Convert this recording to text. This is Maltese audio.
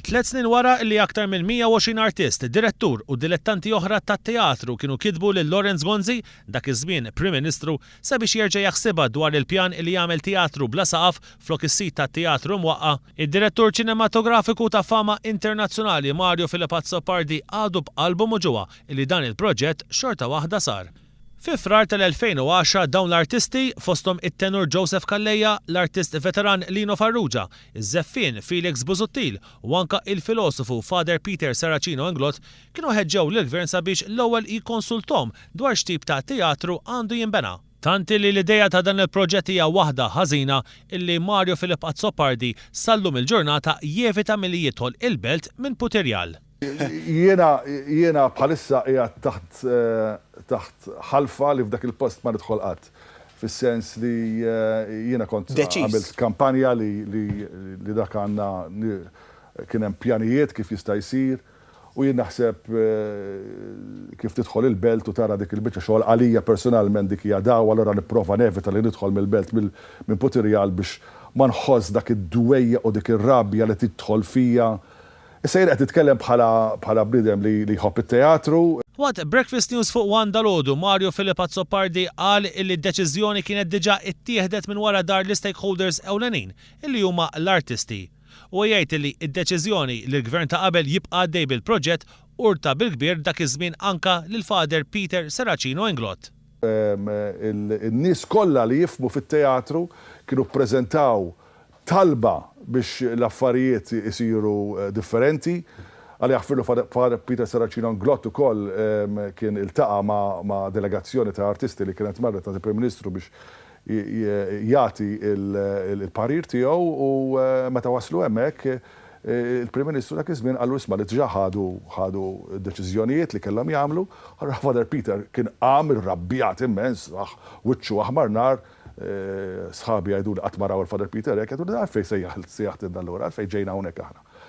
3 snin wara li aktar minn 120 artist, direttur u dilettanti oħra tat-teatru kienu kitbu lil Lawrence Gonzi, dak iż-żmien Prim Ministru, sabiex jerġa' jaħsibha dwar il-pjan li jagħmel teatru bla saqaf flok is-sit tat-teatru mwaqqa, id-direttur ċinematografiku ta' fama internazzjonali Mario Filippo Azzopardi għadu b'qalbu moġuwa li dan il-proġett xorta waħda sar. Fi frar tal-2010 dawn l-artisti fosthom it-tenur Joseph Calleja, l-artist veteran Lino Farrugia, iż-żeffien Felix Busuttil u anke il-filosofu Father Peter Saracino Englot kienu ħeġġew lill-Gvern sabiex l-ewwel jikkonsulthom dwar x'tip ta' teatru għandu jinbena. Tanti li l-idea ta' dan il-proġett hija waħda ħażina illi Mario Filippo Azzopardi sallum il-ġurnata jevita milli jidħol il-belt minn Putirjal. Jiena bħalissa qiegħed taħt ħalfa li f'dak il-post ma nidħol qatt. Fis-sens li jiena kont għamilt kampanja li dak għandna kien hemm pjanijiet kif jista' jsir u jien naħseb kif tidħol il-belt u tara dik il-biċċa xogħol għalija personalment dik hija daw allura nipprova nevita li nidħol mill-belt minn Putirjal biex ma nħoss dak id-dwejja u dik ir-rabbja li tidħol fija. Issa jien qed titkellem bħala bniedem li jħobb it-teatru. Waqt Breakfast News fuq One dalgħodu Mario Filippo Azzopardi qal li d-deċiżjoni kienet diġà ittieħdet minn wara dar l-stakeholders ewlenin illi huma l-artisti. U jgħid li d-deċiżjoni li l-Gvern ta' qabel jibqa' għaddej bil-proġett urta bil-kbir dak iż-żmien anke lil Father Peter Saracino Englot. In-nies kollha li jifhmu fit-teatru kienu ppreżentaw talba biex l-affarijiet isiru differenti. Għalli jaħfirlu Father Peter Saracino Englot ukoll kien iltaqa' ma' delegazzjoni ta' artisti li kienet marret ta' Prim Ministru biex jagħti il-parir tiegħu u meta waslu hemmhekk il-Prim Ministru dak iż-żmien qalu isma' li diġà ħadu deċiżjonijiet li kellhom jagħmlu. Allura Father Peter kien qam irrabjat immens, wiċċu aħmar nar. Sħabi għajdu li qatt maraw il-Father Peter hekk għajdu li għalfejn sejjaħtilna allura, għalfejn ġejna hawnhekk aħna.